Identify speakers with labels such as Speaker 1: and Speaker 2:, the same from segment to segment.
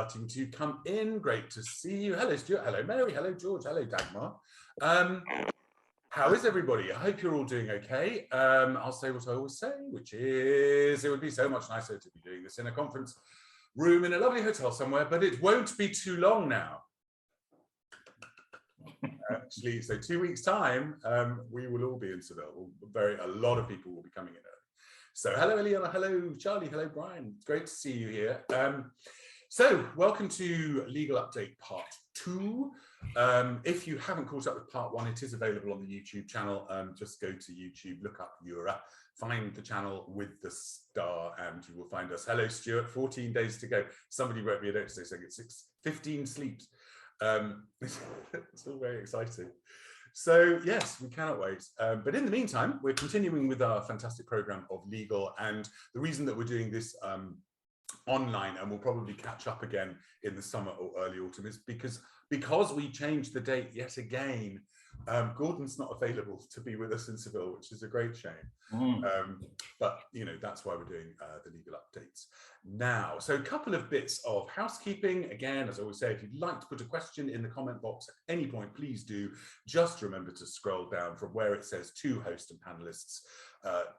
Speaker 1: starting to come in. Great to see you. Hello, Stuart. Hello, Mary. Hello, George. Hello, Dagmar. How is everybody? I hope you're all doing okay. I'll say what I always say, which is it would be so much nicer to be doing this in a conference room in a lovely hotel somewhere, but it won't be too long now. Actually, so 2 weeks' time, we will all be in Seville. A lot of people will be coming in early. So hello, Eliana. Hello, Charlie. Hello, Brian. It's great to see you here. So welcome to Legal Update Part 2. If you haven't caught up with Part 1, it is available on the YouTube channel. Just go to YouTube, look up EuRA, find the channel with the star, and you will find us. Hello, Stuart. 14 days to go. Somebody wrote me a note today saying it's 15 sleeps. It's all very exciting. So yes, we cannot wait. But in the meantime, we're continuing with our fantastic program of legal, and the reason that we're doing this online, and we'll probably catch up again in the summer or early autumn, is because we changed the date yet again. Gordon's not available to be with us in Seville, which is a great shame. But you know, that's why we're doing the legal updates now. So a couple of bits of housekeeping. Again, as I always say, if you'd like to put a question in the comment box at any point, please do. Just remember to scroll down from where it says to host and panelists,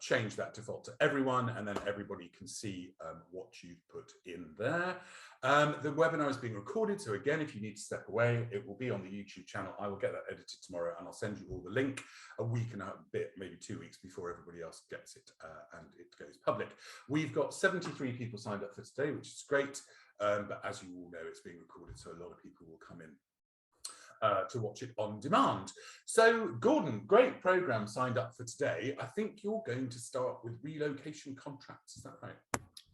Speaker 1: change that default to everyone, and then everybody can see what you've put in there. The webinar is being recorded, so again, if you need to step away, it will be on the YouTube channel. I will get that edited tomorrow, and I'll send you all the link a week and a bit, maybe 2 weeks before everybody else gets it, and it goes public. We've got 73 people signed up for today, which is great, but as you all know, it's being recorded, so a lot of people will come in to watch it on demand. So Gordon, great program signed up for today. I think you're going to start with relocation contracts, is that right?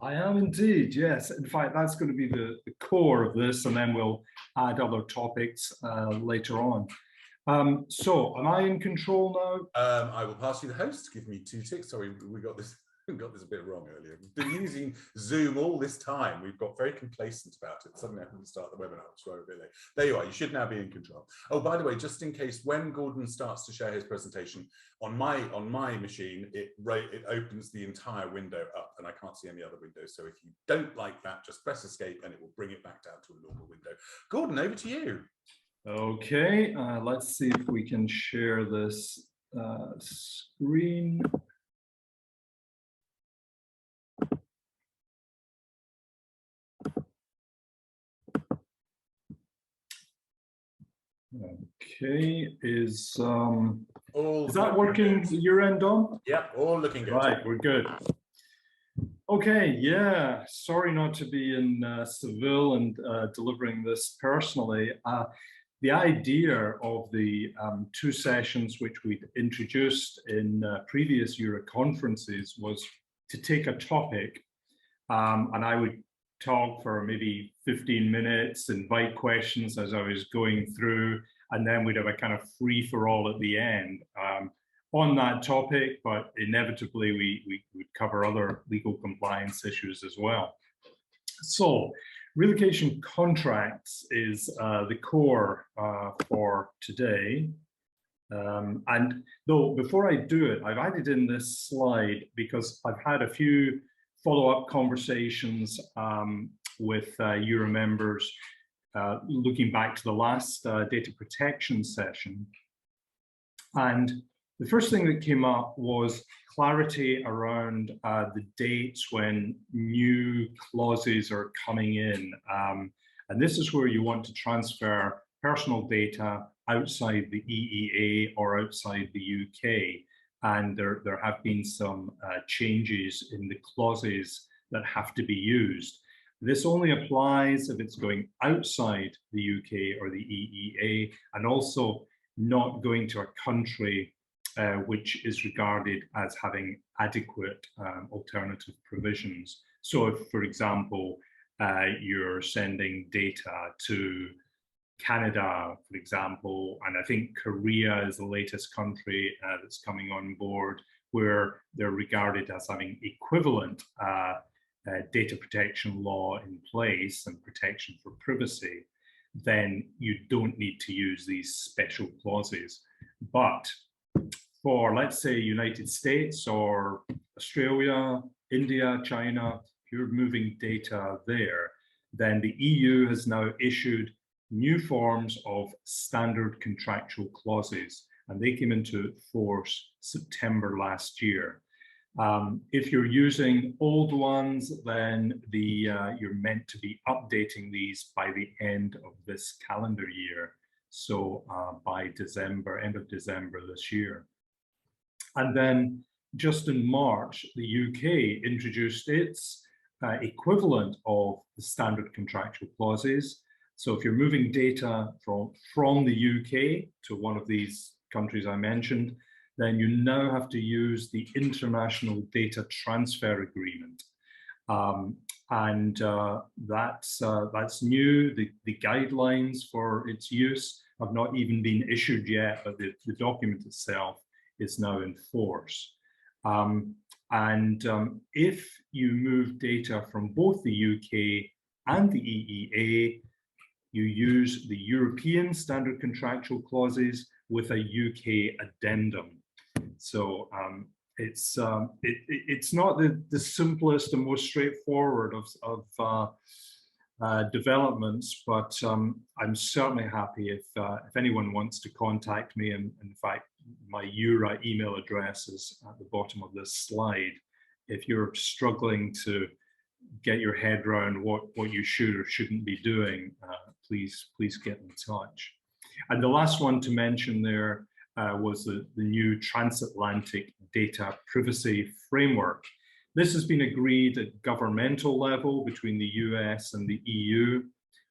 Speaker 2: I am indeed, yes. In fact, that's going to be the core of this, and then we'll add other topics later on. So am I in control now?
Speaker 1: I will pass you the host. Give me 2 ticks. Sorry, we got this a bit wrong earlier. We've been using Zoom all this time. We've got very complacent about it. Suddenly I couldn't start the webinar, which was a bit late. There you are. You should now be in control. Oh, by the way, just in case, when Gordon starts to share his presentation on my machine, it opens the entire window up, and I can't see any other windows. So if you don't like that, just press escape, and it will bring it back down to a normal window. Gordon, over to you.
Speaker 2: Okay, let's see if we can share this screen. Okay, is that working your end on?
Speaker 1: Yep, all looking good.
Speaker 2: Right, we're good. Okay, yeah, sorry not to be in Seville and delivering this personally. The idea of the 2 sessions which we'd introduced in previous EuRA conferences was to take a topic, and I would talk for maybe 15 minutes, invite questions as I was going through, and then we'd have a kind of free-for-all at the end on that topic, but inevitably we would cover other legal compliance issues as well. So relocation contracts is the core for today. And though before I do it, I've added in this slide because I've had a few follow-up conversations with EuRA members looking back to the last data protection session. And the first thing that came up was clarity around the dates when new clauses are coming in. And this is where you want to transfer personal data outside the EEA or outside the UK. And there have been some changes in the clauses that have to be used. This only applies if it's going outside the UK or the EEA, and also not going to a country which is regarded as having adequate alternative provisions. So if, for example, you're sending data to Canada, for example, and I think Korea is the latest country that's coming on board, where they're regarded as having equivalent data protection law in place and protection for privacy, then you don't need to use these special clauses. But for, let's say, United States or Australia, India, China, if you're moving data there, then the EU has now issued new forms of standard contractual clauses, and they came into force September last year. If you're using old ones, then you're meant to be updating these by the end of this calendar year. So by December, end of December this year. And then just in March, the UK introduced its equivalent of the standard contractual clauses. So if you're moving data from the UK to one of these countries I mentioned, then you now have to use the International Data Transfer Agreement. That's new. The guidelines for its use have not even been issued yet, but the document itself is now in force. If you move data from both the UK and the EEA, you use the European standard contractual clauses with a UK addendum. So it's not the simplest and most straightforward of developments, but I'm certainly happy if anyone wants to contact me. And in fact, my EuRA email address is at the bottom of this slide. If you're struggling to get your head around what you should or shouldn't be doing, please get in touch. And the last one to mention there was the new transatlantic data privacy framework. This has been agreed at governmental level between the US and the EU,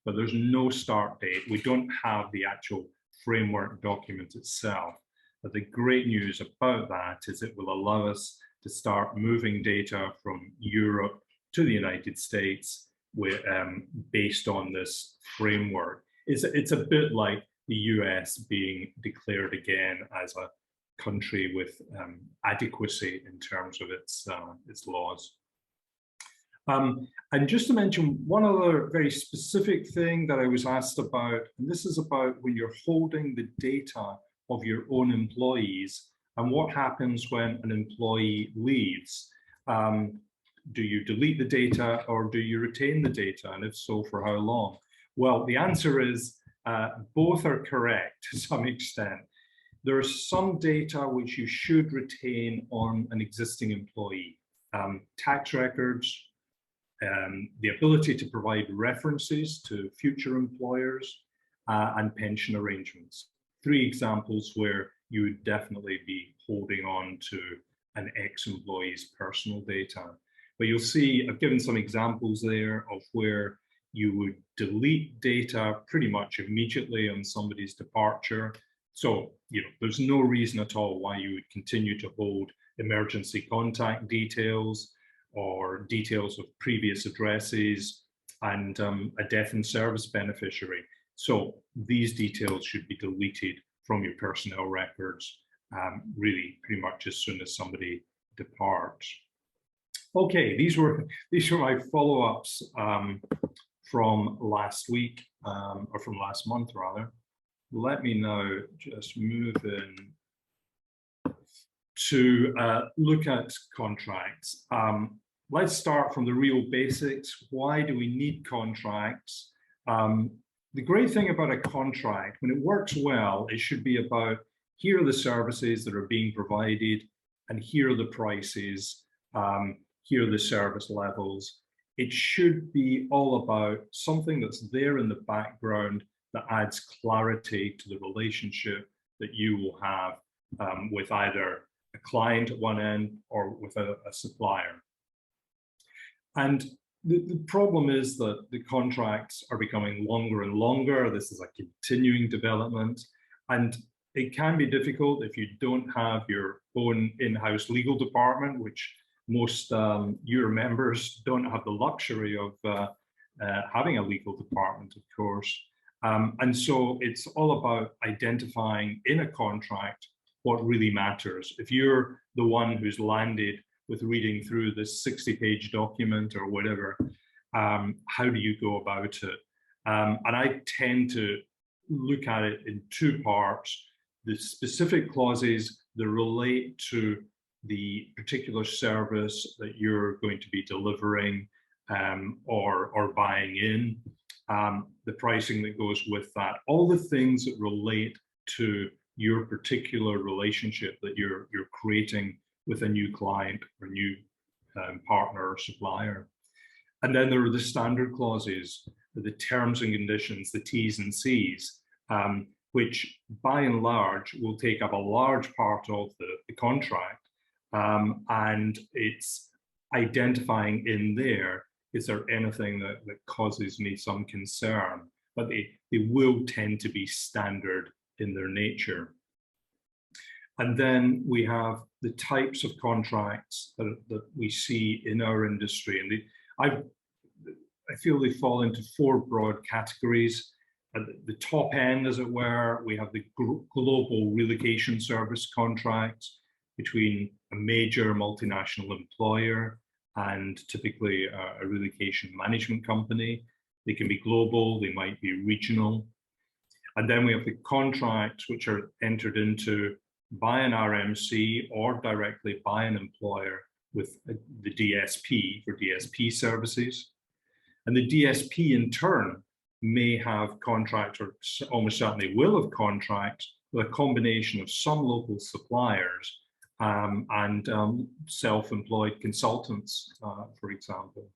Speaker 2: but there's no start date. We don't have the actual framework document itself. But the great news about that is it will allow us to start moving data from Europe to the United States based on this framework. It's a bit like the US being declared again as a country with adequacy in terms of its laws. And just to mention one other very specific thing that I was asked about, and this is about when you're holding the data of your own employees and what happens when an employee leaves. Do you delete the data or do you retain the data? And if so, for how long? Well, the answer is both are correct to some extent. There's some data which you should retain on an existing employee. Tax records, the ability to provide references to future employers, and pension arrangements. 3 examples where you would definitely be holding on to an ex-employee's personal data. But you'll see, I've given some examples there of where you would delete data pretty much immediately on somebody's departure. So, there's no reason at all why you would continue to hold emergency contact details or details of previous addresses and a death in service beneficiary. So these details should be deleted from your personnel records really pretty much as soon as somebody departs. Okay, these were my follow-ups from last week, or from last month rather. Let me now just move in to look at contracts. Let's start from the real basics. Why do we need contracts? The great thing about a contract, when it works well, it should be about, here are the services that are being provided, and here are the prices, here are the service levels. It should be all about something that's there in the background that adds clarity to the relationship that you will have with either a client at one end or with a supplier. And the problem is that the contracts are becoming longer and longer. This is a continuing development, and it can be difficult if you don't have your own in-house legal department, which most EuRA members don't have the luxury of having a legal department, of course. And so it's all about identifying in a contract what really matters. If you're the one who's landed with reading through this 60-page document or whatever, how do you go about it? And I tend to look at it in 2 parts. The specific clauses that relate to the particular service that you're going to be delivering, or buying in, the pricing that goes with that, all the things that relate to your particular relationship that you're creating with a new client or new partner or supplier. And then there are the standard clauses, the terms and conditions, the T's and C's, which by and large will take up a large part of the contract. And it's identifying in there, is there anything that causes me some concern? But they will tend to be standard in their nature. And then we have the types of contracts that we see in our industry. And I feel they fall into four broad categories. At the top end, as it were, we have the global relocation service contracts between a major multinational employer and typically a relocation management company. They can be global, they might be regional. And then we have the contracts which are entered into by an RMC or directly by an employer with the DSP for DSP services. And the DSP in turn may have contracts, or almost certainly will have contracts, with a combination of some local suppliers and self-employed consultants, for example.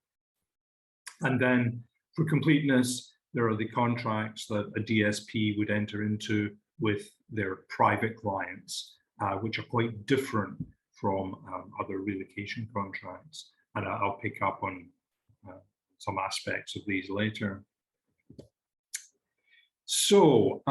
Speaker 2: And then for completeness, there are the contracts that a DSP would enter into with their private clients, which are quite different from other relocation contracts. And I'll pick up on some aspects of these later. So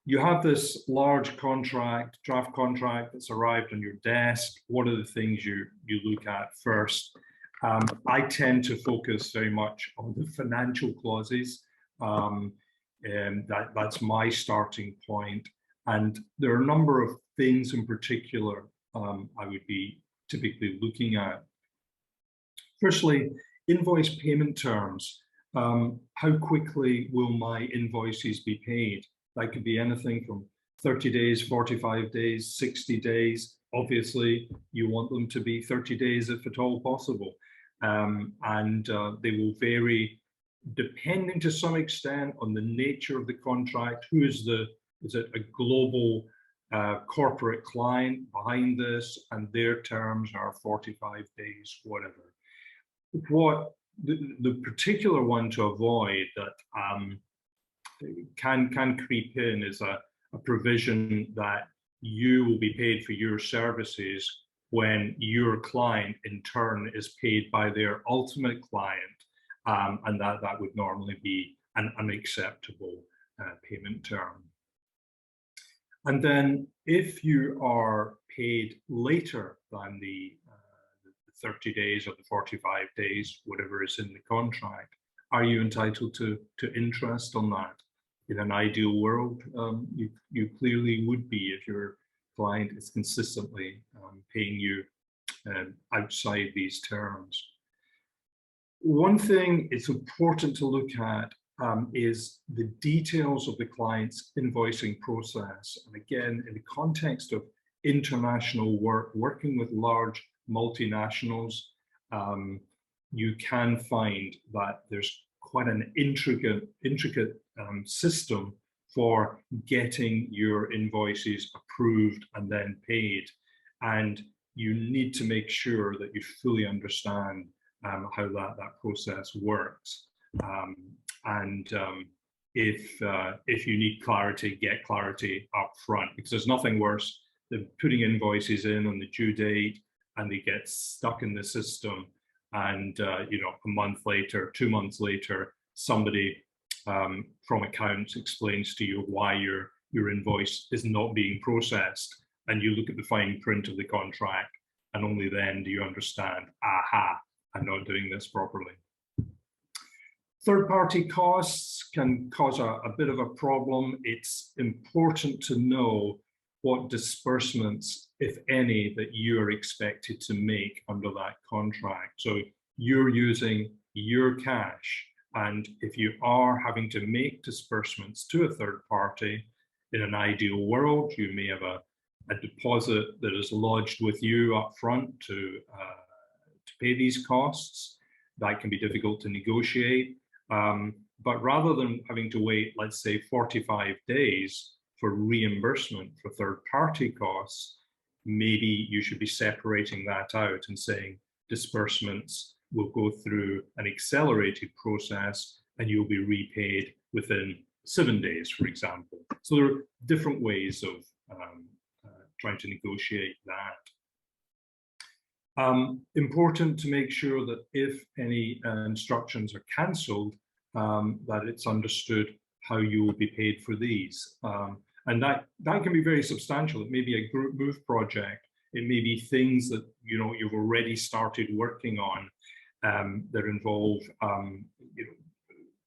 Speaker 2: you have this large contract, draft contract that's arrived on your desk. What are the things you look at first? I tend to focus very much on the financial clauses. And that's my starting point. And there are a number of things in particular I would be typically looking at. Firstly, invoice payment terms. How quickly will my invoices be paid? That could be anything from 30 days, 45 days, 60 days. Obviously, you want them to be 30 days if at all possible. And they will vary depending to some extent on the nature of the contract. Who is it a global corporate client behind this, and their terms are 45 days, whatever. What the particular one to avoid that can creep in is a provision that you will be paid for your services when your client in turn is paid by their ultimate client, and that would normally be an unacceptable payment term. And then if you are paid later than the 30 days or the 45 days, whatever is in the contract, are you entitled to interest on that? In an ideal world, you clearly would be if your client is consistently paying you outside these terms. One thing it's important to look at is the details of the client's invoicing process. And again, in the context of international work, working with large multinationals, you can find that there's quite an intricate system for getting your invoices approved and then paid. And you need to make sure that you fully understand how that process works. If you need clarity, get clarity up front, because there's nothing worse than putting invoices in on the due date and they get stuck in the system, and you know, a month later, 2 months later, somebody from accounts explains to you why your invoice is not being processed, and you look at the fine print of the contract, and only then do you understand, aha, I'm not doing this properly. Third-party costs can cause a bit of a problem. It's important to know what disbursements, if any, that you are expected to make under that contract. So you're using your cash, and if you are having to make disbursements to a third party, in an ideal world, you may have a deposit that is lodged with you up front to pay these costs. that can be difficult to negotiate. But rather than having to wait, let's say 45 days for reimbursement for third-party costs, maybe you should be separating that out and saying disbursements will go through an accelerated process and you'll be repaid within 7 days, for example. So there are different ways of trying to negotiate that. Important to make sure that if any instructions are cancelled, that it's understood how you will be paid for these. And that can be very substantial. It may be a group move project. It may be things that you've already started working on that involve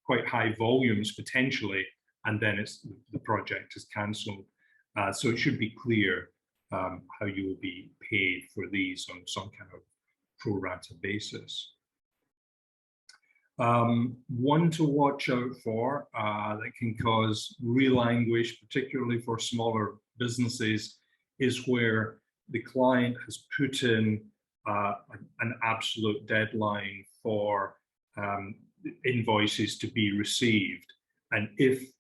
Speaker 2: quite high volumes potentially, and then the project is cancelled. So it should be clear how you will be paid for these on some kind of pro rata basis. One to watch out for that can cause real anguish, particularly for smaller businesses, is where the client has put in an absolute deadline for invoices to be received. And if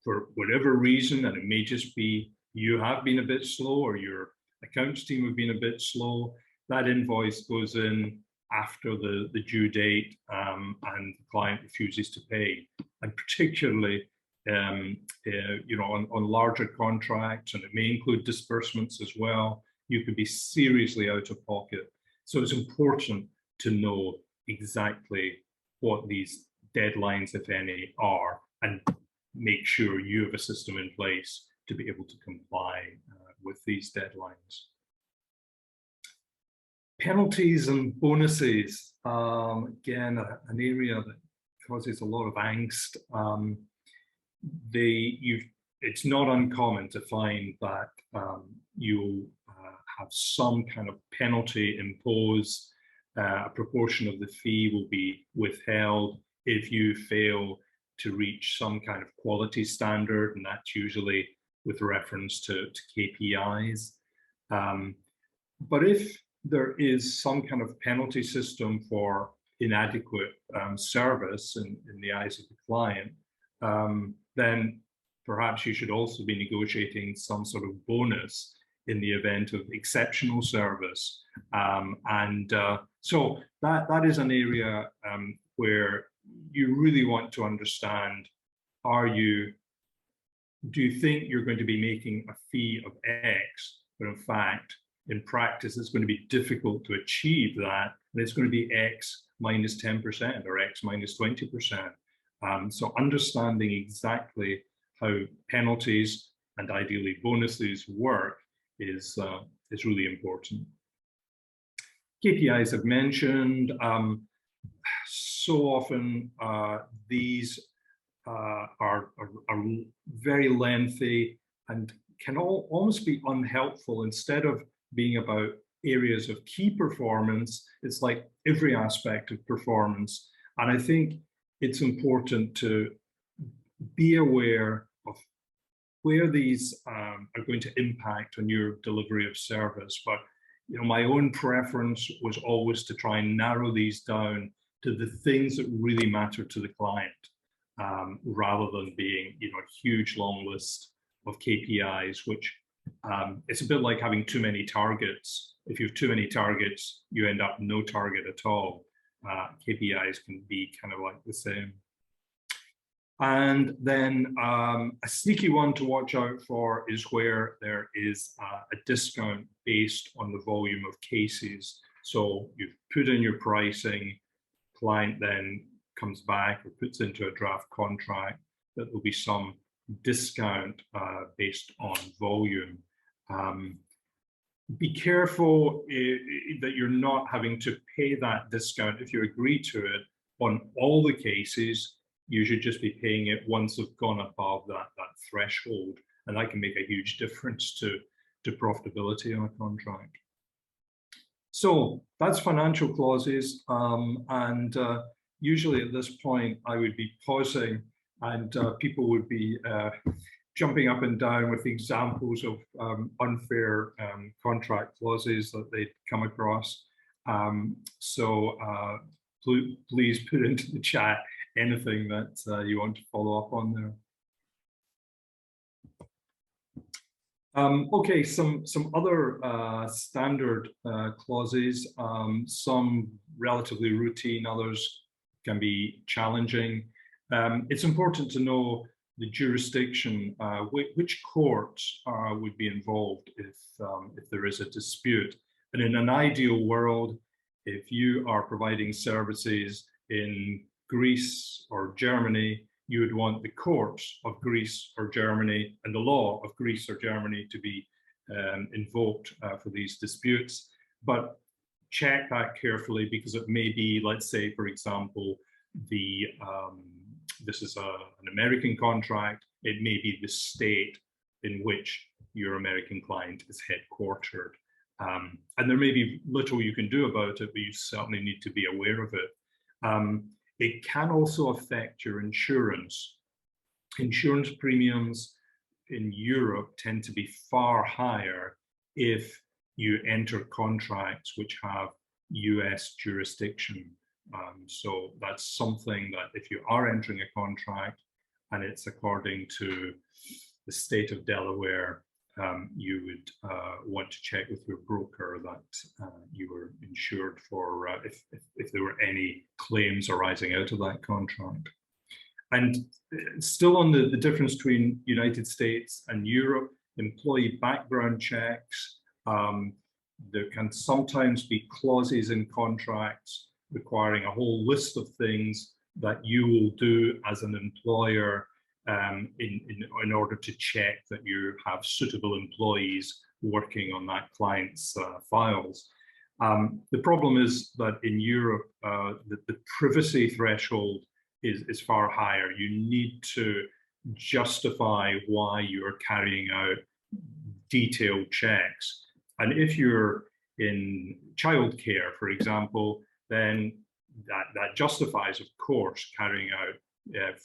Speaker 2: for whatever reason, and it may just be you have been a bit slow or your accounts team have been a bit slow, that invoice goes in after the due date and the client refuses to pay. And particularly on larger contracts, and it may include disbursements as well, you could be seriously out of pocket. So it's important to know exactly what these deadlines, if any, are, and make sure you have a system in place to be able to comply with these deadlines. Penalties and bonuses, again, an area that causes a lot of angst. It's not uncommon to find that you'll have some kind of penalty imposed. A proportion of the fee will be withheld if you fail to reach some kind of quality standard, and that's usually with reference to KPIs. But if there is some kind of penalty system for inadequate service in the eyes of the client, then perhaps you should also be negotiating some sort of bonus in the event of exceptional service. So that is an area where you really want to understand, do you think you're going to be making a fee of X, but in fact, in practice, it's going to be difficult to achieve that, and it's going to be X minus 10% or X minus 20%. So understanding exactly how penalties and ideally bonuses work is really important. KPIs I've mentioned. So often these are very lengthy and can almost be unhelpful. Instead of being about areas of key performance, it's like every aspect of performance. And I think it's important to be aware of where these are going to impact on your delivery of service. But my own preference was always to try and narrow these down to the things that really matter to the client, rather than being a huge long list of KPIs, which it's a bit like having too many targets. If you have too many targets, you end up no target at all. KPIs can be kind of like the same. And then a sneaky one to watch out for is where there is a discount based on the volume of cases. So you've put in your pricing, client then comes back or puts into a draft contract that there'll be some discount based on volume. Be careful that you're not having to pay that discount if you agree to it on all the cases. You should just be paying it once they've gone above that threshold, and that can make a huge difference to profitability on a contract. So that's financial clauses, and usually at this point I would be pausing, and people would be jumping up and down with examples of unfair contract clauses that they'd come across. So please put into the chat anything that you want to follow up on there. Okay, some other standard clauses, some relatively routine, others can be challenging. It's important to know the jurisdiction, which courts would be involved if there is a dispute. And in an ideal world, if you are providing services in Greece or Germany, you would want the courts of Greece or Germany and the law of Greece or Germany to be invoked for these disputes. But check that carefully, because it may be, let's say, for example, this is an American contract. It may be the state in which your American client is headquartered. And there may be little you can do about it, but you certainly need to be aware of it. It can also affect your insurance. Insurance premiums in Europe tend to be far higher if you enter contracts which have US jurisdiction. So that's something that if you are entering a contract and it's according to the state of Delaware, you would want to check with your broker that you were insured for if there were any claims arising out of that contract. And still on the difference between United States and Europe, employee background checks, there can sometimes be clauses in contracts requiring a whole list of things that you will do as an employer in order to check that you have suitable employees working on that client's files. The problem is that in Europe, the privacy threshold is far higher. You need to justify why you're carrying out detailed checks. And if you're in childcare, for example, then that justifies, of course, carrying out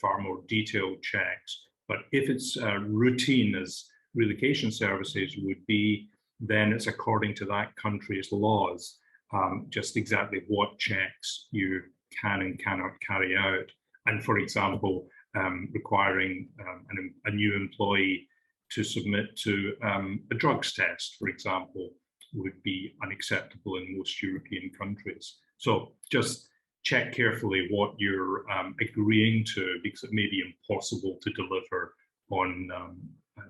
Speaker 2: far more detailed checks. But if it's routine, as relocation services would be, then it's according to that country's laws, just exactly what checks you can and cannot carry out. And for example, requiring a new employee to submit to a drugs test, for example, would be unacceptable in most European countries. So just check carefully what you're agreeing to, because it may be impossible to deliver on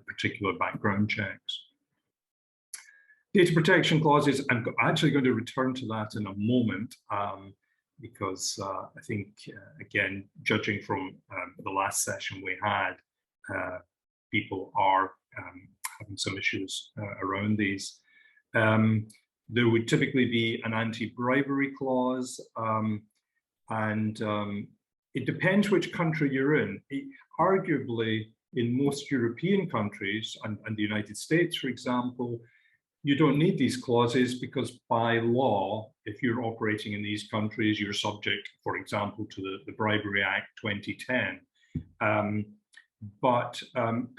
Speaker 2: particular background checks. Data protection clauses, I'm actually going to return to that in a moment, because I think, again, judging from the last session we had, people are having some issues around these. There would typically be an anti-bribery clause, and it depends which country you're in. Arguably, in most European countries, and the United States, for example, you don't need these clauses, because by law, if you're operating in these countries, you're subject, for example, to the Bribery Act 2010. But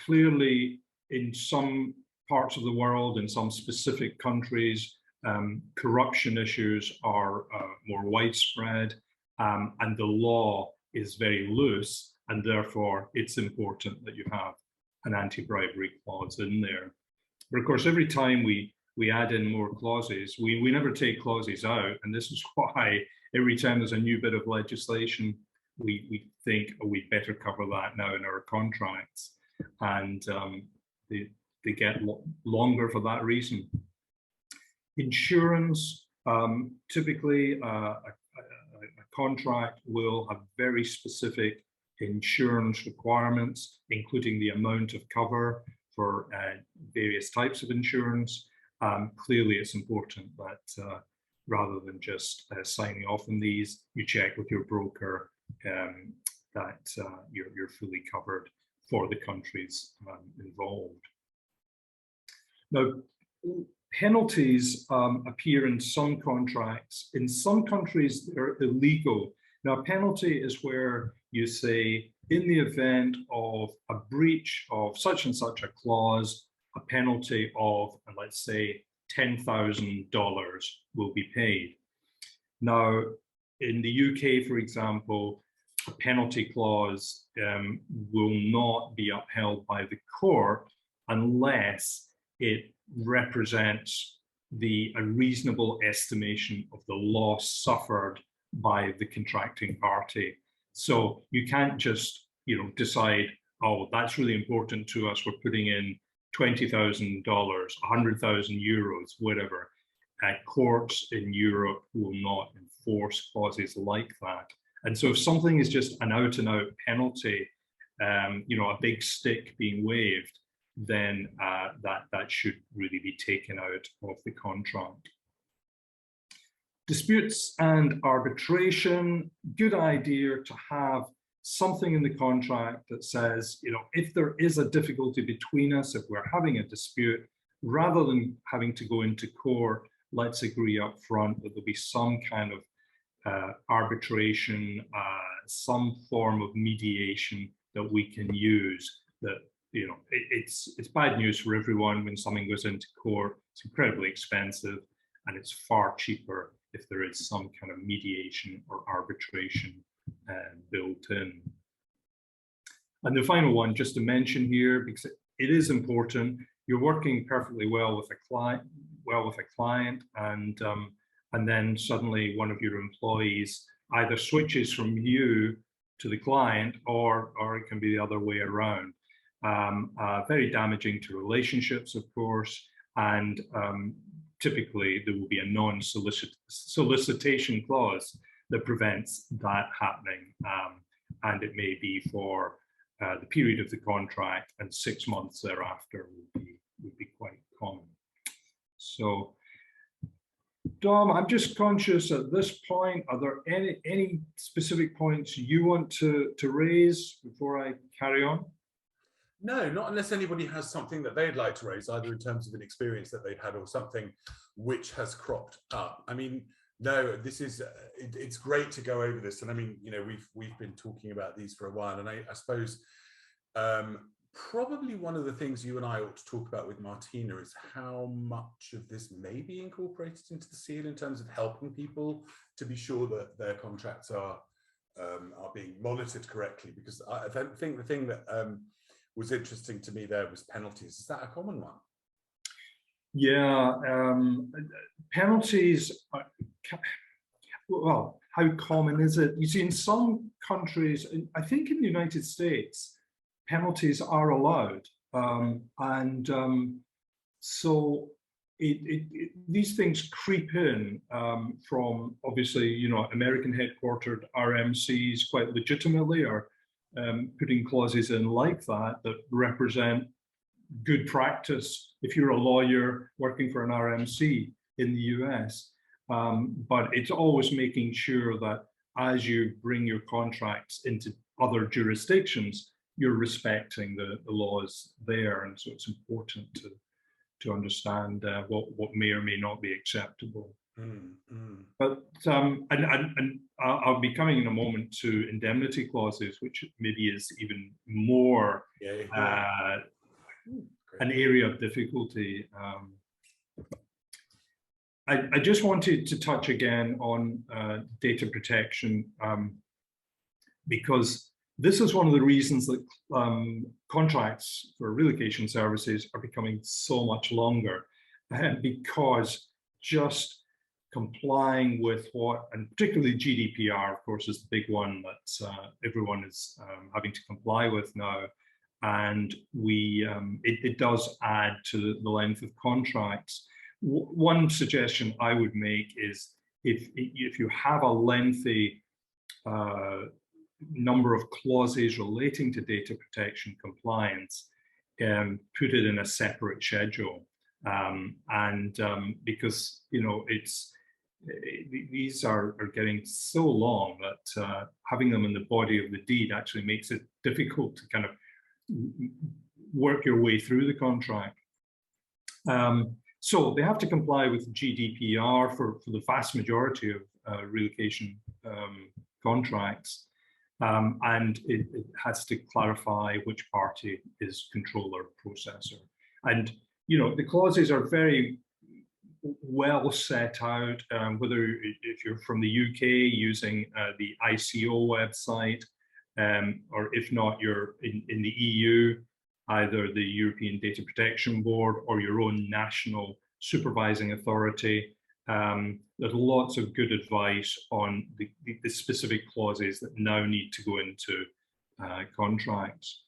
Speaker 2: clearly, in some parts of the world, in some specific countries, corruption issues are more widespread, and the law is very loose, and therefore it's important that you have an anti-bribery clause in there. But of course, every time we add in more clauses, we never take clauses out, and this is why every time there's a new bit of legislation, we think, oh, we'd better cover that now in our contracts, and they get longer for that reason. Insurance, typically a contract will have very specific insurance requirements, including the amount of cover for various types of insurance. Clearly, it's important that rather than just signing off on these, you check with your broker that you're fully covered for the countries involved. Now, penalties appear in some contracts. In some countries, they're illegal. Now, a penalty is where you say, in the event of a breach of such and such a clause, a penalty of, let's say, $10,000 will be paid. Now, in the UK, for example, a penalty clause will not be upheld by the court unless it represents a reasonable estimation of the loss suffered by the contracting party. So you can't just, decide, oh, that's really important to us, we're putting in $20,000, 100,000 euros, whatever. Courts in Europe will not enforce clauses like that. And so if something is just an out-and-out penalty, a big stick being waved, then that should really be taken out of the contract. Disputes and arbitration, good idea to have something in the contract that says, if there is a difficulty between us, if we're having a dispute, rather than having to go into court, let's agree up front that there'll be some kind of arbitration, some form of mediation that we can use. That it's bad news for everyone when something goes into court. It's incredibly expensive, and it's far cheaper if there is some kind of mediation or arbitration built in. And the final one, just to mention here, because it is important, you're working perfectly well with a client, and then suddenly one of your employees either switches from you to the client, or it can be the other way around. Very damaging to relationships, of course, and typically there will be a non-solicitation clause that prevents that happening, and it may be for the period of the contract, and 6 months thereafter would be quite common. So, Dom, I'm just conscious at this point, are there any specific points you want to raise before I carry on?
Speaker 1: No, not unless anybody has something that they'd like to raise, either in terms of an experience that they've had or something which has cropped up. I mean, no, this is, it's great to go over this. And I mean, we've been talking about these for a while, and I suppose probably one of the things you and I ought to talk about with Martina is how much of this may be incorporated into the seal in terms of helping people to be sure that their contracts are being monitored correctly. Because I think the thing that was interesting to me there was penalties. Is that a common one?
Speaker 2: Yeah, penalties, well, how common is it? You see, in some countries, I think in the United States, penalties are allowed. So these things creep in from, obviously, American headquartered RMCs quite legitimately are putting clauses in like that represent good practice if you're a lawyer working for an RMC in the US. But it's always making sure that as you bring your contracts into other jurisdictions, you're respecting the laws there. And so it's important to understand what may or may not be acceptable. But and I'll be coming in a moment to indemnity clauses, which maybe is even more an area of difficulty. I just wanted to touch again on data protection, because this is one of the reasons that contracts for relocation services are becoming so much longer, because just complying with and particularly GDPR, of course, is the big one that everyone is having to comply with now. And it does add to the length of contracts. One suggestion I would make is if you have a lengthy number of clauses relating to data protection compliance, put it in a separate schedule. Because these are getting so long that having them in the body of the deed actually makes it difficult to kind of work your way through the contract. So they have to comply with GDPR for the vast majority of relocation contracts. And it has to clarify which party is controller processor. And, the clauses are very well set out, whether if you're from the UK using the ICO website, or if not, you're in the EU, either the European Data Protection Board or your own national supervising authority. There's lots of good advice on the specific clauses that now need to go into contracts.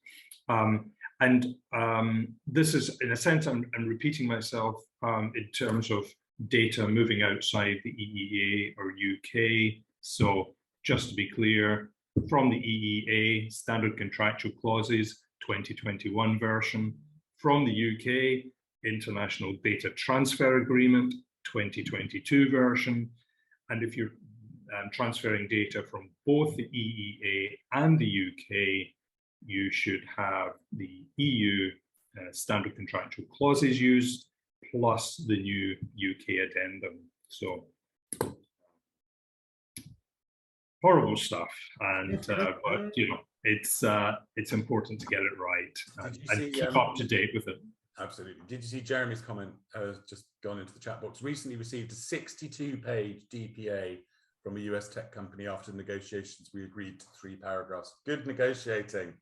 Speaker 2: This is, in a sense, I'm repeating myself in terms of data moving outside the EEA or UK. So just to be clear, from the EEA, Standard Contractual Clauses, 2021 version. From the UK, International Data Transfer Agreement, 2022 version. And if you're transferring data from both the EEA and the UK, you should have the EU Standard Contractual Clauses used, plus the new UK addendum. So horrible stuff, and but you know, it's important to get it right and keep up to date with it.
Speaker 1: Absolutely. Did you see Jeremy's comment? Just gone into the chat box. Recently received a 62-page DPA from a US tech company after negotiations. We agreed to 3 paragraphs. Good negotiating.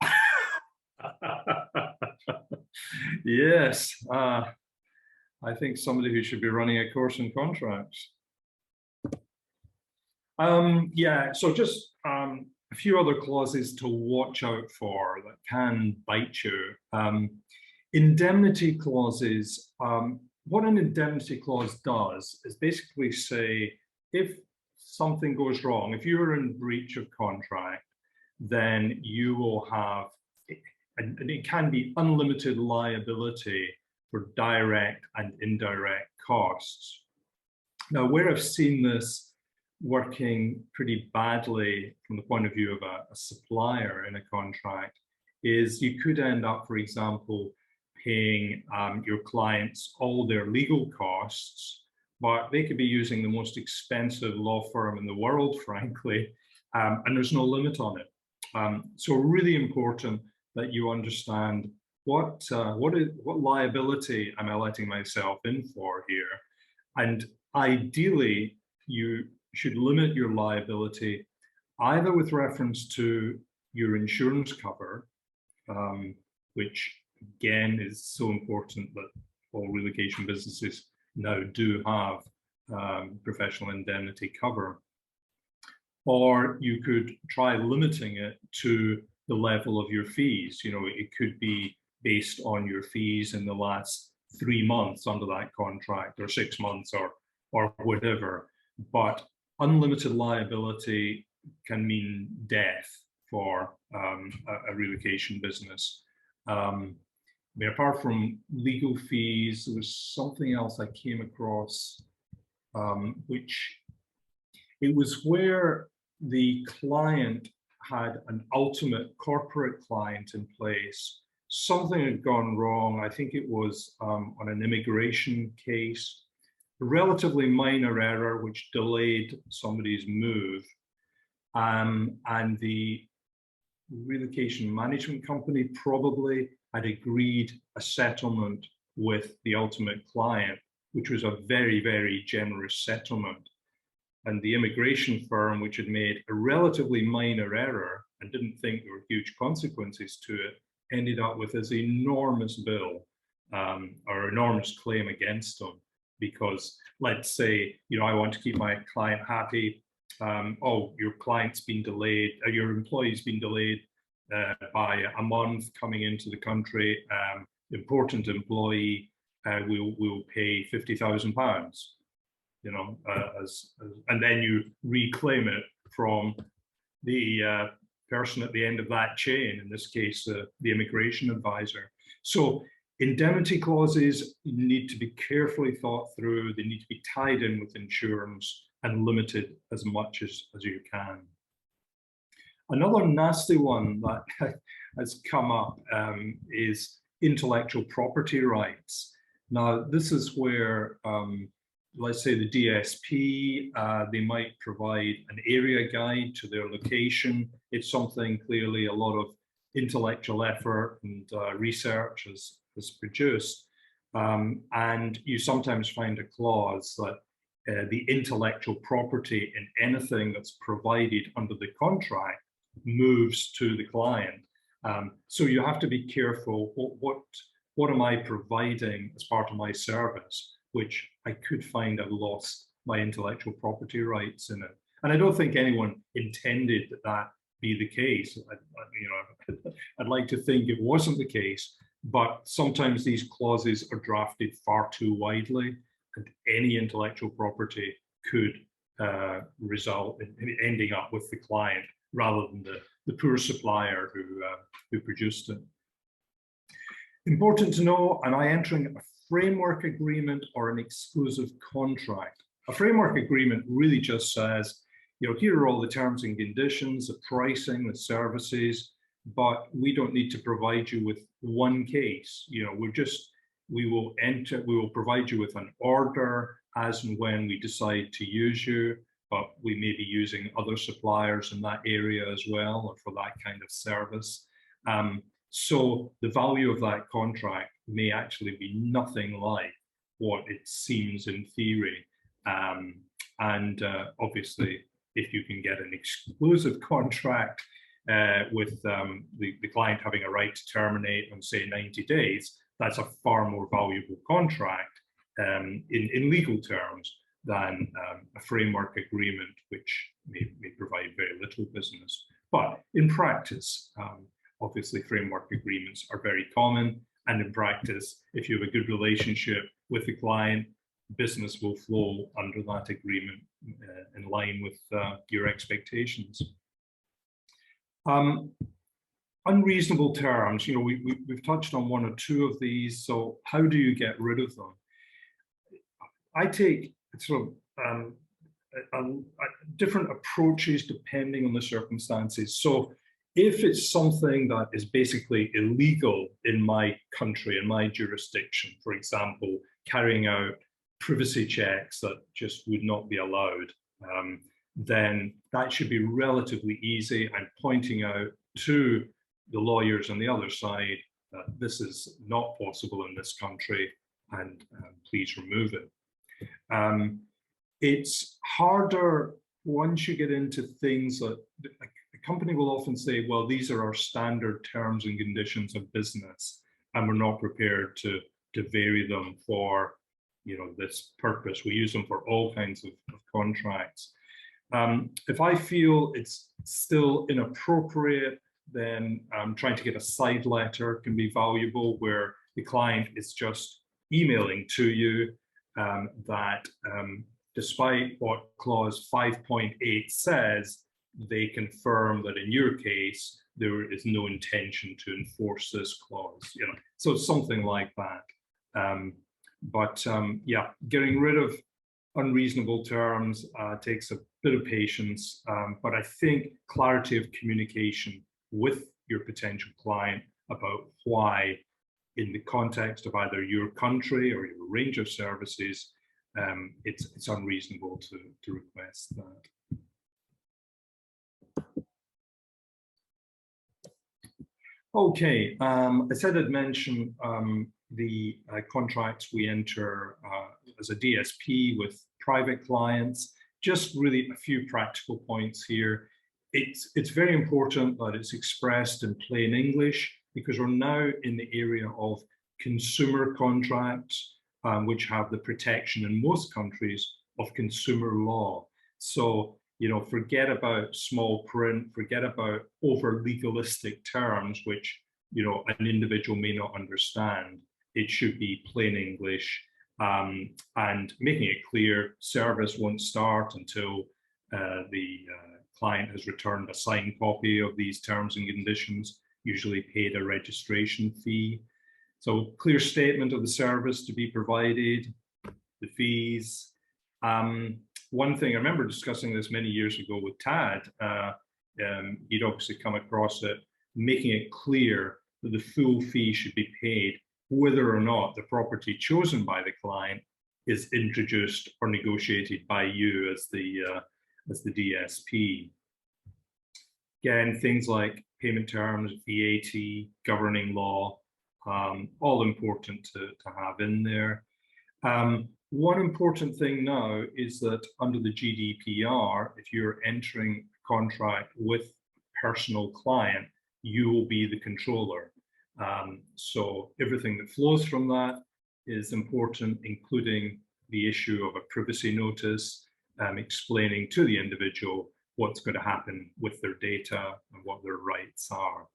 Speaker 2: Yes, I think somebody who should be running a course in contracts. Yeah, so just a few other clauses to watch out for that can bite you. Indemnity clauses, what an indemnity clause does is basically say, if something goes wrong, if you're in breach of contract, then you will have, and it can be unlimited liability for direct and indirect costs. Now, where I've seen this working pretty badly from the point of view of a supplier in a contract is you could end up, for example, paying your clients all their legal costs, but they could be using the most expensive law firm in the world, frankly, and there's no limit on it. So really important that you understand what liability am I letting myself in for here, and ideally you should limit your liability either with reference to your insurance cover, which again is so important that all relocation businesses now do have professional indemnity cover, or you could try limiting it to the level of your fees. You know, it could be based on your fees in the last 3 months under that contract, or 6 months, or whatever. But unlimited liability can mean death for a relocation business. But apart from legal fees, there was something else I came across, which it was where the client had an ultimate corporate client in place. Something had gone wrong. I think it was on an immigration case, a relatively minor error which delayed somebody's move, and the relocation management company probably had agreed a settlement with the ultimate client, which was a very, very generous settlement. And the immigration firm, which had made a relatively minor error and didn't think there were huge consequences to it, ended up with this enormous bill or enormous claim against them. Because let's say, you know, I want to keep my client happy. Oh, your client's been delayed, your employee's been delayed by a month coming into the country. Important employee, will pay £50,000. You know, and then you reclaim it from the person at the end of that chain, in this case, the immigration advisor. So indemnity clauses need to be carefully thought through. They need to be tied in with insurance and limited as much as you can. Another nasty one that has come up is intellectual property rights. Now, this is where, let's say the DSP, they might provide an area guide to their location. It's something clearly a lot of intellectual effort and research has produced. And you sometimes find a clause that the intellectual property in anything that's provided under the contract moves to the client. So you have to be careful, what am I providing as part of my service, which I could find I've lost my intellectual property rights in it. And I don't think anyone intended that that be the case. I'd like to think it wasn't the case, but sometimes these clauses are drafted far too widely, and any intellectual property could result in ending up with the client rather than the poor supplier who produced it. Important to know, am I entering a framework agreement or an exclusive contract? A framework agreement really just says, here are all the terms and conditions, the pricing, the services, but we don't need to provide you with one case. We will provide you with an order as and when we decide to use you, but we may be using other suppliers in that area as well, or for that kind of service. So the value of that contract may actually be nothing like what it seems in theory. Obviously, if you can get an exclusive contract with the client having a right to terminate on, say, 90 days, that's a far more valuable contract in legal terms than a framework agreement, which may provide very little business. But in practice, obviously, framework agreements are very common. And in practice, if you have a good relationship with the client, business will flow under that agreement in line with your expectations. Unreasonable terms, we've touched on one or two of these. So how do you get rid of them? I take sort of different approaches depending on the circumstances. So if it's something that is basically illegal in my country, in my jurisdiction, for example, carrying out privacy checks that just would not be allowed, then that should be relatively easy, and pointing out to the lawyers on the other side that this is not possible in this country, and please remove it. It's harder once you get into things that a company will often say, well, these are our standard terms and conditions of business, and we're not prepared to vary them for this purpose. We use them for all kinds of contracts. If I feel it's still inappropriate, then trying to get a side letter can be valuable, where the client is just emailing to you that despite what clause 5.8 says, they confirm that in your case, there is no intention to enforce this clause, so something like that. Yeah, getting rid of unreasonable terms takes a bit of patience, but I think clarity of communication with your potential client about why, in the context of either your country or your range of services, it's unreasonable to request that. Okay, I said I'd mention the contracts we enter as a DSP with private clients. Just really a few practical points here. It's very important that it's expressed in plain English, because we're now in the area of consumer contracts, which have the protection in most countries of consumer law. So, forget about small print, forget about over legalistic terms, which, an individual may not understand. It should be plain English, and making it clear service won't start until the client has returned a signed copy of these terms and conditions, usually paid a registration fee. So clear statement of the service to be provided, the fees. One thing, I remember discussing this many years ago with Tad, he'd obviously come across it, making it clear that the full fee should be paid whether or not the property chosen by the client is introduced or negotiated by you as the DSP. Again, things like payment terms, VAT, governing law, all important to have in there. One important thing now is that under the GDPR, if you're entering a contract with a personal client, you will be the controller. So everything that flows from that is important, including the issue of a privacy notice, explaining to the individual what's going to happen with their data and what their rights are.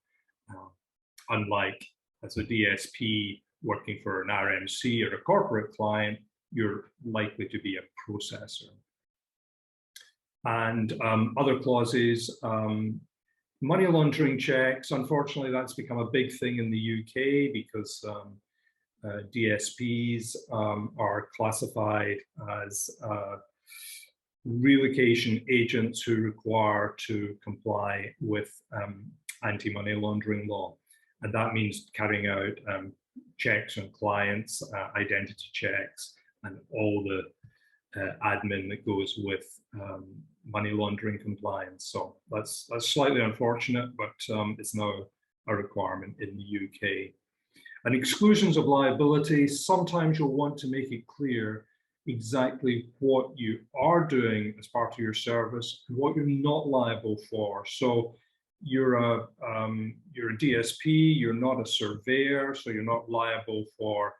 Speaker 2: Unlike as a DSP working for an RMC or a corporate client, you're likely to be a processor. And other clauses, money laundering checks, unfortunately, that's become a big thing in the UK because DSPs are classified as relocation agents who require to comply with anti-money laundering law. And that means carrying out checks on clients, identity checks, and all the admin that goes with money laundering compliance. So that's slightly unfortunate, but it's now a requirement in the UK. And exclusions of liability, sometimes you'll want to make it clear exactly what you are doing as part of your service and what you're not liable for. So you're a DSP, you're not a surveyor, so you're not liable for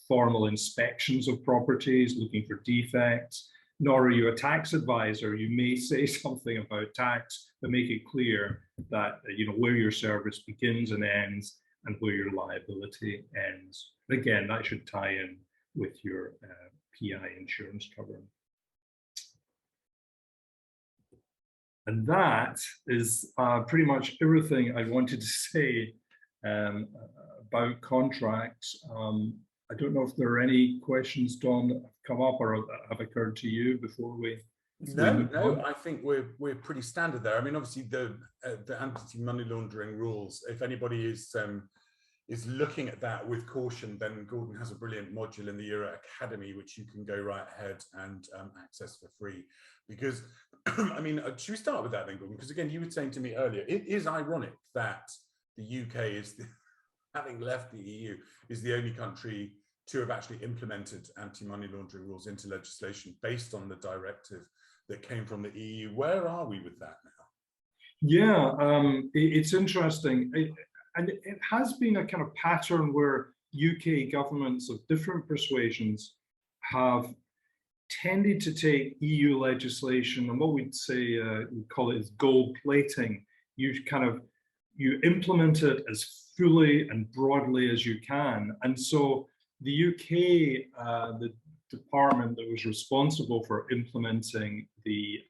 Speaker 2: formal inspections of properties, looking for defects, nor are you a tax advisor. You may say something about tax, but make it clear that where your service begins and ends and where your liability ends. Again, that should tie in with your PI insurance cover. And that is pretty much everything I wanted to say about contracts. I don't know if there are any questions, Don, that have come up or have occurred to you before we.
Speaker 1: No, I think we're pretty standard there. I mean, obviously the anti-money laundering rules, if anybody is looking at that with caution, then Gordon has a brilliant module in the EuRA Academy, which you can go right ahead and access for free. Because, I mean, should we start with that then, Gordon? Because again, you were saying to me earlier, it is ironic that the UK is, having left the EU, is the only country to have actually implemented anti-money laundering rules into legislation based on the directive that came from the EU. Where are we with that now?
Speaker 2: Yeah, it's interesting. And it has been a kind of pattern where UK governments of different persuasions have tended to take EU legislation and what we'd say, we call it as gold plating. You implement it as fully and broadly as you can. And so the UK, the department that was responsible for implementing the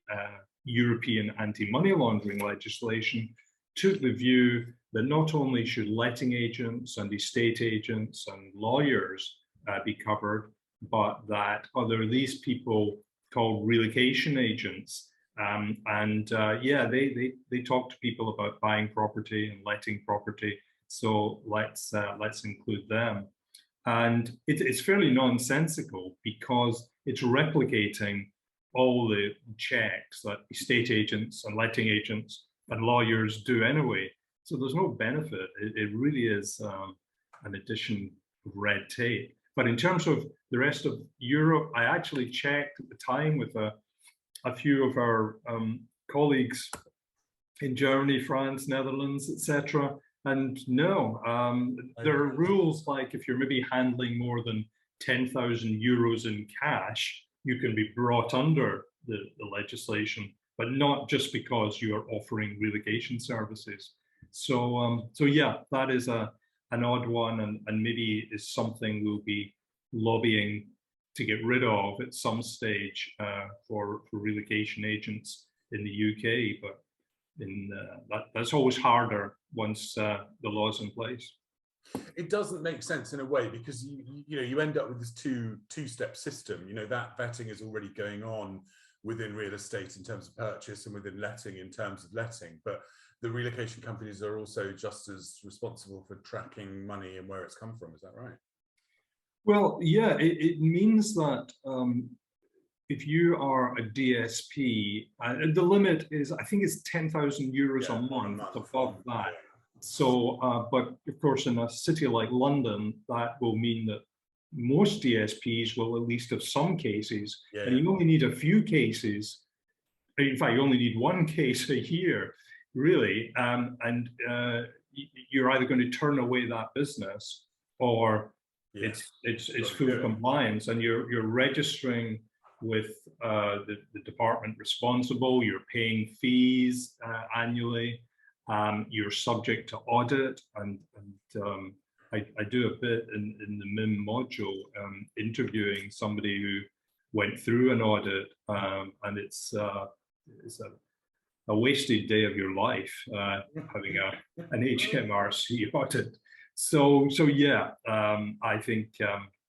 Speaker 2: European anti-money laundering legislation took the view that not only should letting agents and estate agents and lawyers be covered, but that there are these people called relocation agents. Yeah, they talk to people about buying property and letting property. So let's include them. And it's fairly nonsensical because it's replicating all the checks that estate agents and letting agents and lawyers do anyway. So there's no benefit. It really is an addition of red tape. But in terms of the rest of Europe, I actually checked at the time with a few of our colleagues in Germany, France, Netherlands, etc. And no, there are rules like if you're maybe handling more than 10,000 euros in cash, you can be brought under the legislation, but not just because you are offering relocation services. So yeah, that is an odd one, and maybe is something we'll be lobbying to get rid of at some stage for relocation agents in the UK. But that's always harder once the law's in place.
Speaker 1: It doesn't make sense in a way because you end up with this two-step system. That vetting is already going on within real estate in terms of purchase and within letting in terms of letting, but the relocation companies are also just as responsible for tracking money and where it's come from. Is that right?
Speaker 2: Well, yeah, it means that if you are a DSP, the limit is, I think it's 10,000 euros a month. Above that. But of course, in a city like London, that will mean that most DSPs will at least have some cases, and you only need a few cases. In fact, you only need one case a year, really, and you're either going to turn away that business, or it's full compliance, and you're registering with the department responsible. You're paying fees annually. You're subject to audit, and I do a bit in the MIM module, interviewing somebody who went through an audit, and it's a wasted day of your life having an HMRC audit. So yeah, I think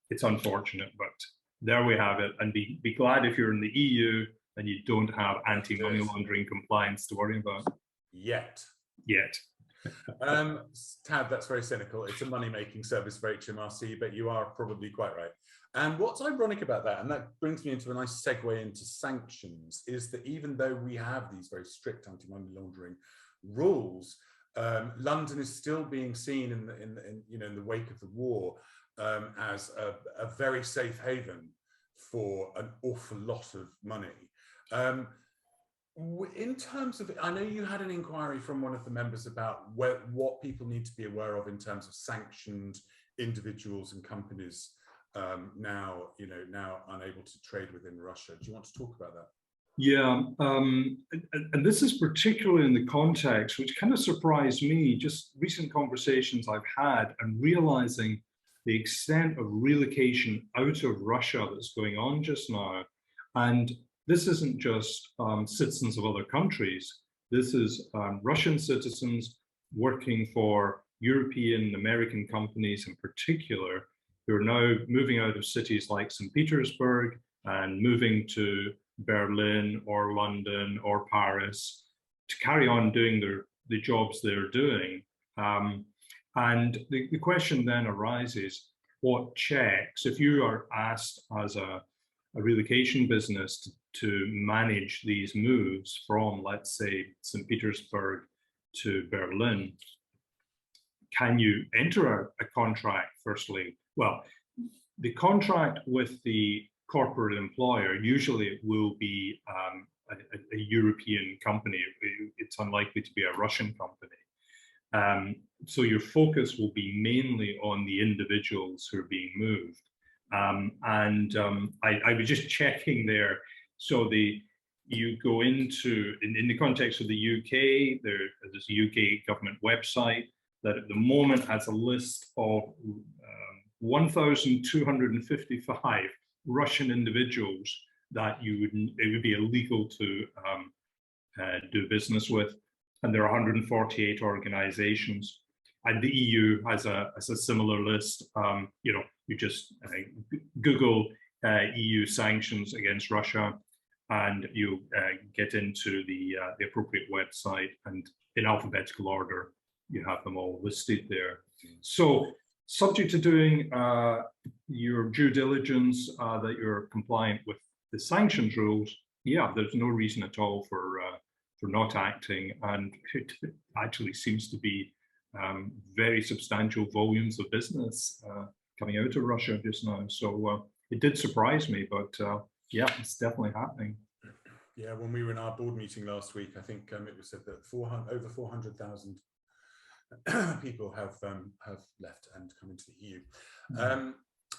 Speaker 2: it's unfortunate, but there we have it. And be glad if you're in the EU and you don't have anti-money laundering compliance to worry about.
Speaker 1: Yet. Tab, that's very cynical. It's a money-making service for HMRC, but you are probably quite right. And what's ironic about that, and that brings me into a nice segue into sanctions, is that even though we have these very strict anti-money laundering rules, London is still being seen in the wake of the war as a very safe haven for an awful lot of money. In terms of, I know you had an inquiry from one of the members about what people need to be aware of in terms of sanctioned individuals and companies now unable to trade within Russia. Do you want to talk about that?
Speaker 2: Yeah, and this is particularly in the context, which kind of surprised me, just recent conversations I've had and realizing the extent of relocation out of Russia that's going on just now. And this isn't just citizens of other countries. This is Russian citizens working for European, American companies in particular, who are now moving out of cities like St. Petersburg and moving to Berlin or London or Paris to carry on doing the jobs they're doing. And the question then arises, what checks, if you are asked as a relocation business to manage these moves from, let's say, St. Petersburg to Berlin, can you enter a contract firstly? Well, the contract with the corporate employer, usually it will be a European company. It's unlikely to be a Russian company. So your focus will be mainly on the individuals who are being moved. I was just checking there. So you go into, in the context of the UK, there's a UK government website that at the moment has a list of 1,255 Russian individuals that it would be illegal to do business with, and there are 148 organizations. And the EU has a similar list. You just Google EU sanctions against Russia, and you get into the appropriate website, and in alphabetical order, you have them all listed there. So, subject to doing your due diligence that you're compliant with the sanctions rules, yeah, there's no reason at all for not acting, and it actually seems to be very substantial volumes of business coming out of Russia just now. So it did surprise me, but yeah, it's definitely happening.
Speaker 1: Yeah, when we were in our board meeting last week, I think it was said that over 400,000 people have left and come into the EU.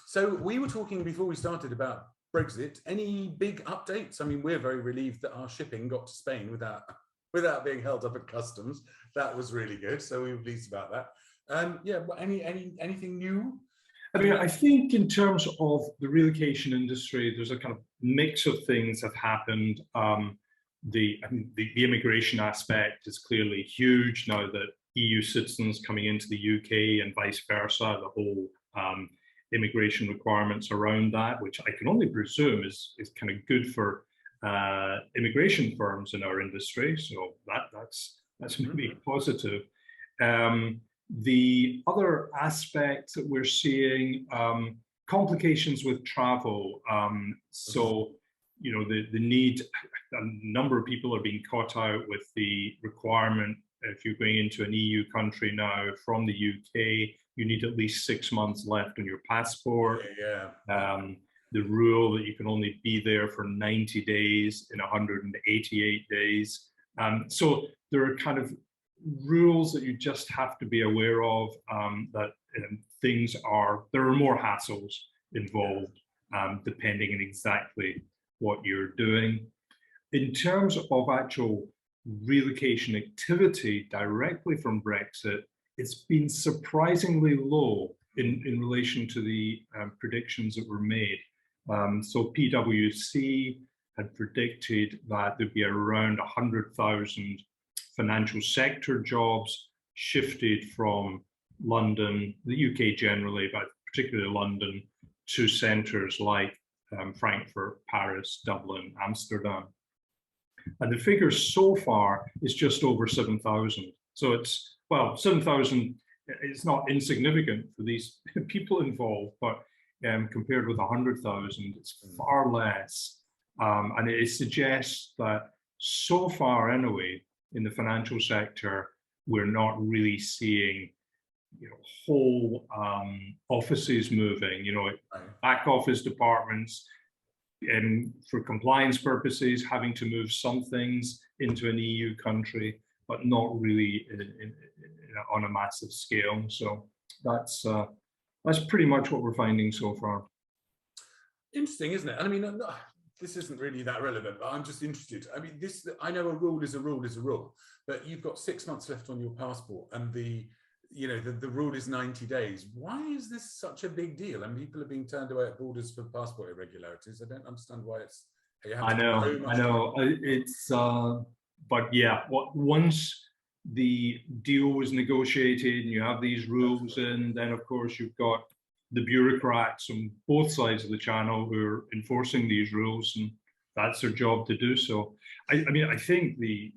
Speaker 1: So we were talking before we started about Brexit. Any big updates? I mean, we're very relieved that our shipping got to Spain without being held up at customs. That was really good. So we were pleased about that. Yeah, anything new?
Speaker 2: I mean, I think in terms of the relocation industry, there's a kind of mix of things have happened. The immigration aspect is clearly huge now that EU citizens coming into the UK and vice versa, the whole immigration requirements around that, which I can only presume is kind of good for immigration firms in our industry. So that's maybe positive. The other aspects that we're seeing, complications with travel. So, the need, a number of people are being caught out with the requirement if you're going into an EU country now from the UK, you need at least 6 months left on your passport. The rule that you can only be there for 90 days in 188 days. So there are kind of rules that you just have to be aware of, that there are more hassles involved, depending on exactly what you're doing. In terms of actual relocation activity directly from Brexit, it's been surprisingly low in relation to the predictions that were made. So PwC had predicted that there'd be around 100,000 financial sector jobs shifted from London, the UK generally, but particularly London, to centres like Frankfurt, Paris, Dublin, Amsterdam. And the figure so far is just over 7,000. So it's, well, 7,000, it's not insignificant for these people involved, but compared with 100,000, it's far less. And it suggests that so far anyway, in the financial sector, we're not really seeing whole offices moving, back office departments, and for compliance purposes, having to move some things into an EU country, but not really on a massive scale. So that's pretty much what we're finding so far.
Speaker 1: Interesting, isn't it? And I mean, this isn't really that relevant, but I'm just interested. I mean, I know a rule is a rule is a rule, but you've got 6 months left on your passport, and the rule is 90 days. Why is this such a big deal? And people are being turned away at borders for passport irregularities. I don't understand why it's.
Speaker 2: I know. It's but yeah, once the deal was negotiated and you have these rules in, then of course you've got the bureaucrats on both sides of the channel who are enforcing these rules, and that's their job to do so. I mean, I think the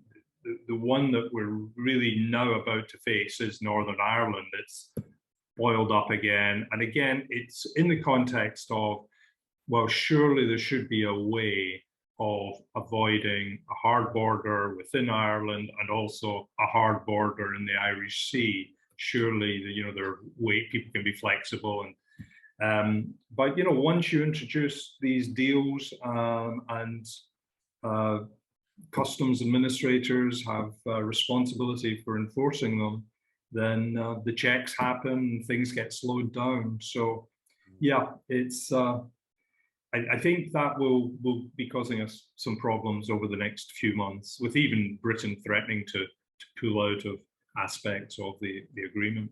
Speaker 2: one that we're really now about to face is Northern Ireland. It's boiled up again. And again, it's in the context of, well, surely there should be a way of avoiding a hard border within Ireland and also a hard border in the Irish Sea. Surely, there are ways people can be flexible. But, once you introduce these deals and customs administrators have responsibility for enforcing them, then the checks happen and things get slowed down. So yeah, it's I think that will be causing us some problems over the next few months, with even Britain threatening to pull out of aspects of the agreement.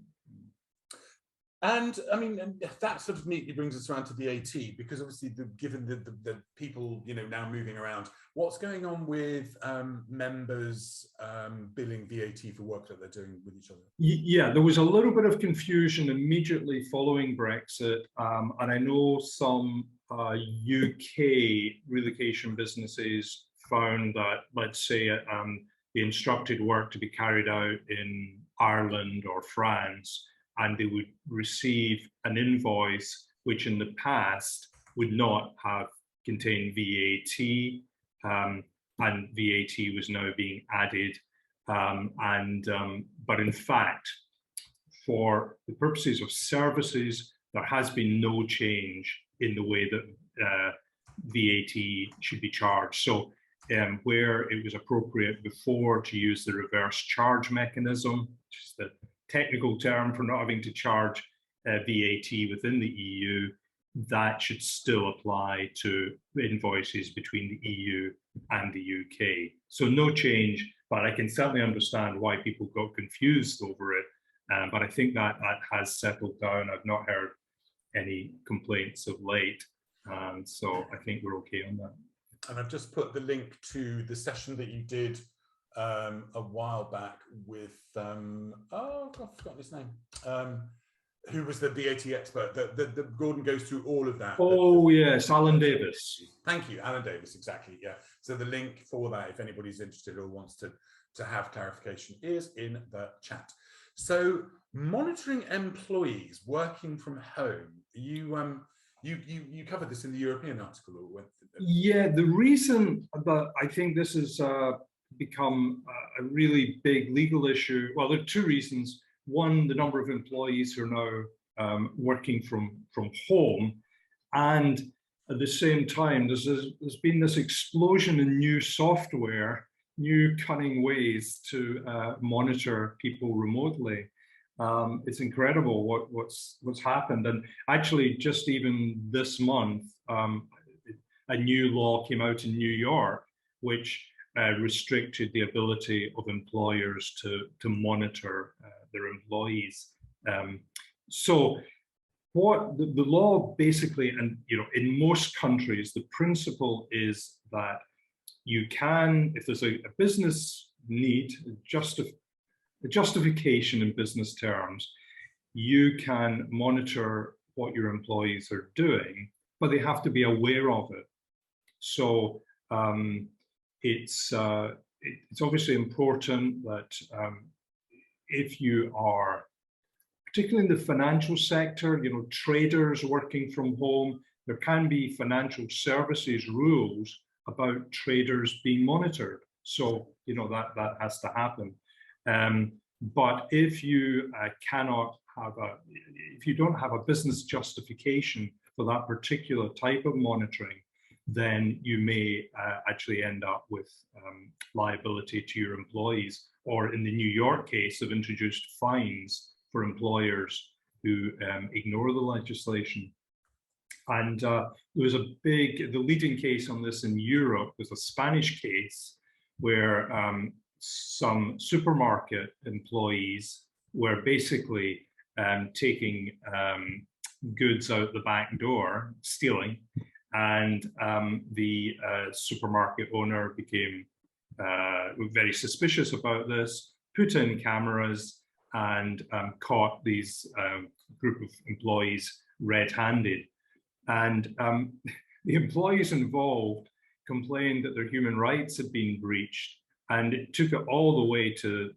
Speaker 1: And I mean, that sort of neatly brings us around to VAT, because obviously, given the people now moving around, what's going on with members billing VAT for work that they're doing with each other?
Speaker 2: Yeah, there was a little bit of confusion immediately following Brexit, and I know some UK relocation businesses found that, let's say, they instructed work to be carried out in Ireland or France, and they would receive an invoice which in the past would not have contained VAT, and VAT was now being added. But in fact, for the purposes of services, there has been no change in the way that VAT should be charged. So where it was appropriate before to use the reverse charge mechanism, which is the technical term for not having to charge VAT within the EU, that should still apply to invoices between the EU and the UK. So no change, but I can certainly understand why people got confused over it. But I think that has settled down. I've not heard any complaints of late. So I think we're okay on that.
Speaker 1: And I've just put the link to the session that you did a while back with, I've forgotten his name, who was the VAT expert. The Gordon goes through all of that.
Speaker 2: Oh, yes, Alan Davis.
Speaker 1: Thank you, Alan Davis, exactly, yeah. So the link for that, if anybody's interested or wants to have clarification, is in the chat. So monitoring employees working from home, you covered this in the European article.
Speaker 2: Yeah, the reason that I think this is become a really big legal issue. Well, there are two reasons. One, the number of employees who are now working from home, and at the same time, there's been this explosion in new software, new cunning ways to monitor people remotely. It's incredible what's happened. And actually, just even this month, a new law came out in New York, which restricted the ability of employers to monitor their employees. So what the law basically, and in most countries, the principle is that you can, if there's a business need, a justification in business terms, you can monitor what your employees are doing, but they have to be aware of it. So it's obviously important that if you are, particularly in the financial sector, traders working from home, there can be financial services rules about traders being monitored. So, that has to happen. But if you if you don't have a business justification for that particular type of monitoring, then you may actually end up with liability to your employees, or in the New York case, have introduced fines for employers who ignore the legislation. And there was the leading case on this in Europe was a Spanish case where some supermarket employees were basically taking goods out the back door, stealing, and the supermarket owner became very suspicious about this, put in cameras, and caught these group of employees red-handed. And the employees involved complained that their human rights had been breached, and it took it all the way to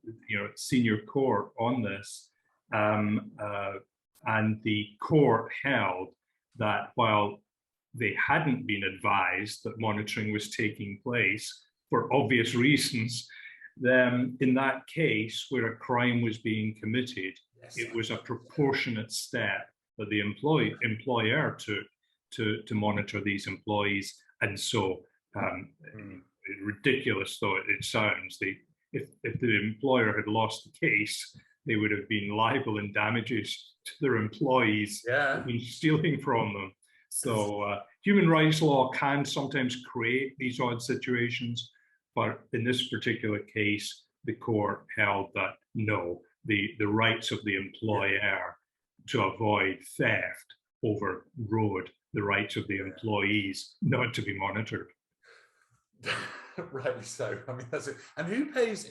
Speaker 2: senior court on this. And the court held that while they hadn't been advised that monitoring was taking place for obvious reasons, then in that case where a crime was being committed, yes, it was a proportionate step that the employer took to monitor these employees. And so ridiculous though it sounds, if the employer had lost the case, they would have been liable in damages to their employees who've been stealing from them. So human rights law can sometimes create these odd situations, but in this particular case, the court held that no, the rights of the employer to avoid theft overrode the rights of the employees not to be monitored.
Speaker 1: Rightly so. I mean, that's it. And who pays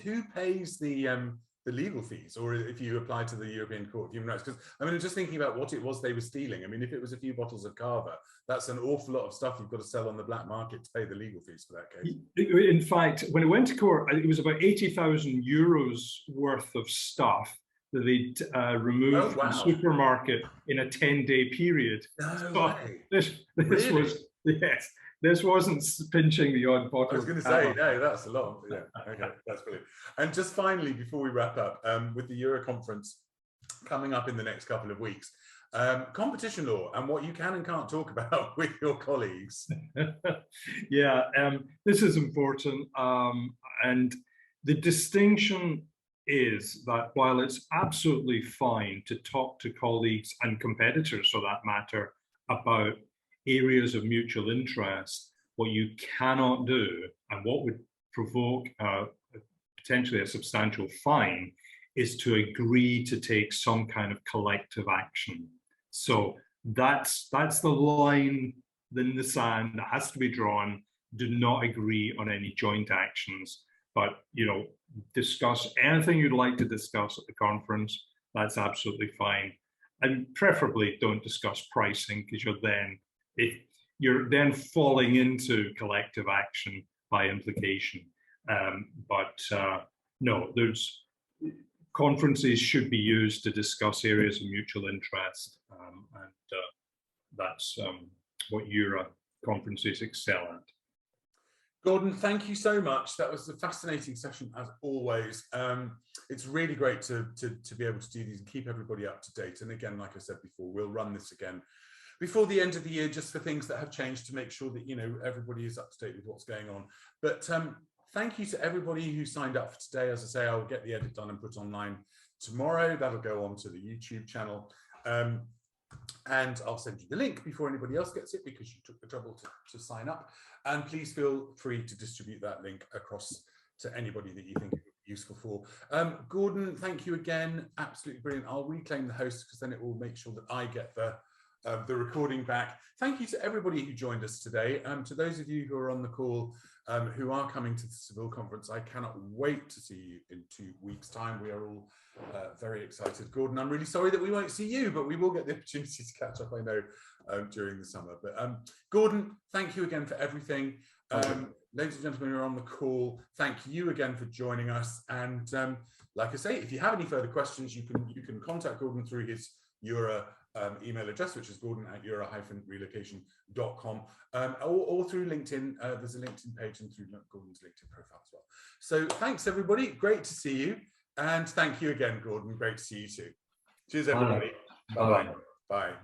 Speaker 1: the legal fees, or if you apply to the European Court of Human Rights? Because I mean, just thinking about what it was they were stealing. I mean, if it was a few bottles of Cava, that's an awful lot of stuff you've got to sell on the black market to pay the legal fees for that case.
Speaker 2: In fact, when it went to court, it was about 80,000 euros worth of stuff that they'd removed from the supermarket in a 10-day period.
Speaker 1: No way.
Speaker 2: This really? Was, yes. This wasn't pinching the odd bottle.
Speaker 1: I was going to say, no, that's a lot. Yeah, okay, that's brilliant. And just finally, before we wrap up, with the EuRA conference coming up in the next couple of weeks, competition law and what you can and can't talk about with your colleagues.
Speaker 2: Yeah, this is important. And the distinction is that while it's absolutely fine to talk to colleagues and competitors, for that matter, about areas of mutual interest, what you cannot do, and what would provoke potentially a substantial fine, is to agree to take some kind of collective action. So that's the line in the sand that has to be drawn. Do not agree on any joint actions, but discuss anything you'd like to discuss at the conference. That's absolutely fine, and preferably don't discuss pricing, because you're then falling into collective action by implication. No, conferences should be used to discuss areas of mutual interest, and that's what EuRA conferences excel at.
Speaker 1: Gordon, thank you so much. That was a fascinating session as always. It's really great to be able to do these and keep everybody up to date. And again, like I said before, we'll run this again before the end of the year, just for things that have changed, to make sure that, you know, everybody is up to date with what's going on. But thank you to everybody who signed up for today. As I say, I'll get the edit done and put online tomorrow. That'll go on to the YouTube channel. And I'll send you the link before anybody else gets it, because you took the trouble to sign up. And please feel free to distribute that link across to anybody that you think it would be useful for. Gordon, thank you again. Absolutely brilliant. I'll reclaim the host, because then it will make sure that I get the recording back. Thank you to everybody who joined us today. To those of you who are on the call, who are coming to the Seville conference, I cannot wait to see you in 2 weeks' time. We are all very excited. Gordon, I'm really sorry that we won't see you, but we will get the opportunity to catch up, I know, during the summer. But Gordon, thank you again for everything. Ladies and gentlemen who are on the call, thank you again for joining us. And like I say, if you have any further questions, you can contact Gordon through his EuRA email address, which is gordon@eura-relocation.com, or through LinkedIn. There's a LinkedIn page, and through Gordon's LinkedIn profile as well. So thanks, everybody. Great to see you. And thank you again, Gordon. Great to see you too. Cheers, everybody. Bye-bye. Bye.